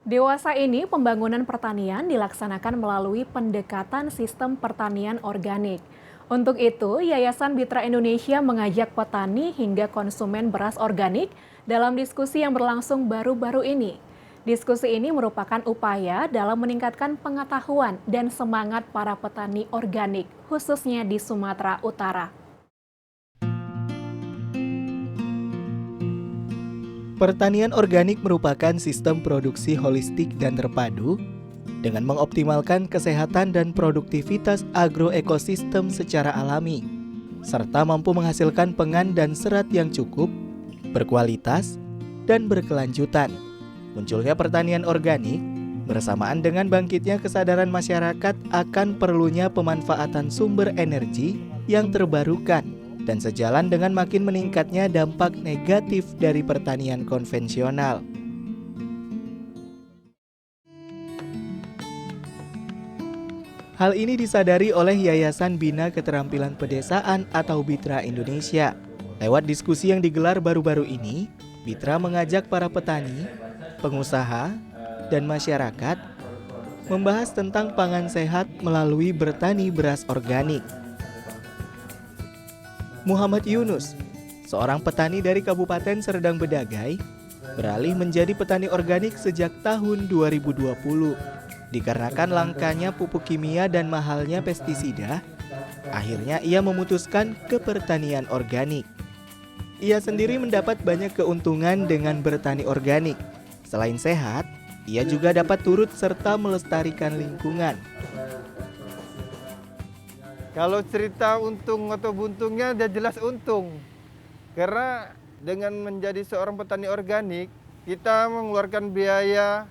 Dewasa ini pembangunan pertanian dilaksanakan melalui pendekatan sistem pertanian organik. Untuk itu, Yayasan Bitra Indonesia mengajak petani hingga konsumen beras organik dalam diskusi yang berlangsung baru-baru ini. Diskusi ini merupakan upaya dalam meningkatkan pengetahuan dan semangat para petani organik, khususnya di Sumatera Utara. Pertanian organik merupakan sistem produksi holistik dan terpadu dengan mengoptimalkan kesehatan dan produktivitas agroekosistem secara alami, serta mampu menghasilkan pangan dan serat yang cukup, berkualitas, dan berkelanjutan. Munculnya pertanian organik bersamaan dengan bangkitnya kesadaran masyarakat akan perlunya pemanfaatan sumber energi yang terbarukan dan sejalan dengan makin meningkatnya dampak negatif dari pertanian konvensional. Hal ini disadari oleh Yayasan Bina Keterampilan Pedesaan atau Bitra Indonesia. Lewat diskusi yang digelar baru-baru ini, Bitra mengajak para petani, pengusaha, dan masyarakat membahas tentang pangan sehat melalui bertani beras organik. Muhammad Yunus, seorang petani dari Kabupaten Serdang Bedagai, beralih menjadi petani organik sejak tahun 2020. Dikarenakan langkanya pupuk kimia dan mahalnya pestisida, akhirnya ia memutuskan ke pertanian organik. Ia sendiri mendapat banyak keuntungan dengan bertani organik. Selain sehat, ia juga dapat turut serta melestarikan lingkungan. Kalau cerita untung atau buntungnya, dia jelas untung. Karena dengan menjadi seorang petani organik, kita mengeluarkan biaya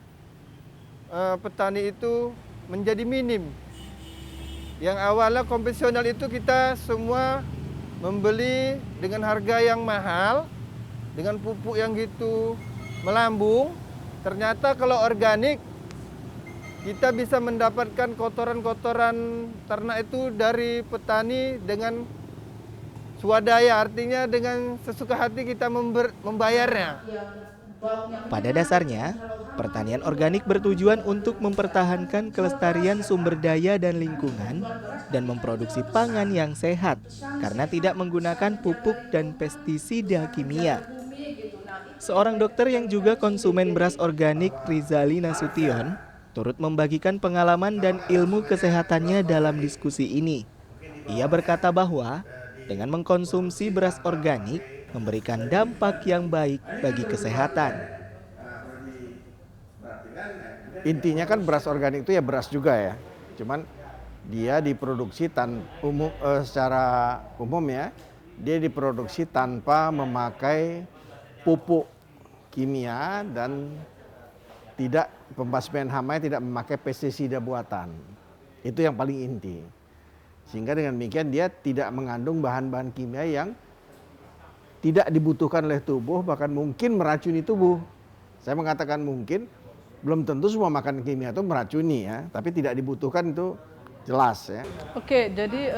petani itu menjadi minim. Yang awalnya konvensional itu kita semua membeli dengan harga yang mahal, dengan pupuk yang gitu melambung. Ternyata kalau organik, kita bisa mendapatkan kotoran-kotoran ternak itu dari petani dengan swadaya, artinya dengan sesuka hati kita membayarnya. Pada dasarnya, pertanian organik bertujuan untuk mempertahankan kelestarian sumber daya dan lingkungan dan memproduksi pangan yang sehat karena tidak menggunakan pupuk dan pestisida kimia. Seorang dokter yang juga konsumen beras organik, Rizali Nasution, turut membagikan pengalaman dan ilmu kesehatannya dalam diskusi ini. Ia berkata bahwa dengan mengkonsumsi beras organik memberikan dampak yang baik bagi kesehatan. Intinya kan beras organik itu ya beras juga ya. Cuman dia diproduksi secara umum ya, dia diproduksi tanpa memakai pupuk kimia dan tidak pembasmian hama, tidak memakai pestisida buatan. Itu yang paling inti. Sehingga dengan demikian dia tidak mengandung bahan-bahan kimia yang tidak dibutuhkan oleh tubuh, bahkan mungkin meracuni tubuh. Saya mengatakan mungkin, belum tentu semua makan kimia itu meracuni ya, tapi tidak dibutuhkan itu jelas ya. Oke, jadi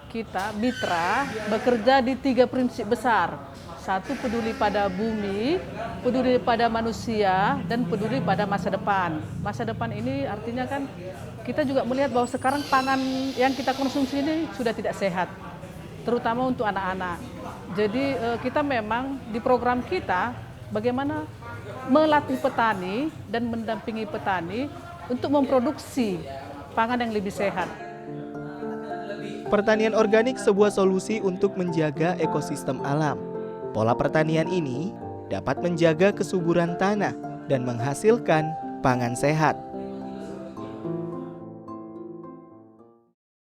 kita Bitra bekerja di 3 prinsip besar. 1, peduli pada bumi, peduli pada manusia, dan peduli pada masa depan. Masa depan ini artinya kan kita juga melihat bahwa sekarang pangan yang kita konsumsi ini sudah tidak sehat, terutama untuk anak-anak. Jadi kita memang di program kita bagaimana melatih petani dan mendampingi petani untuk memproduksi pangan yang lebih sehat. Pertanian organik sebuah solusi untuk menjaga ekosistem alam. Pola pertanian ini dapat menjaga kesuburan tanah dan menghasilkan pangan sehat.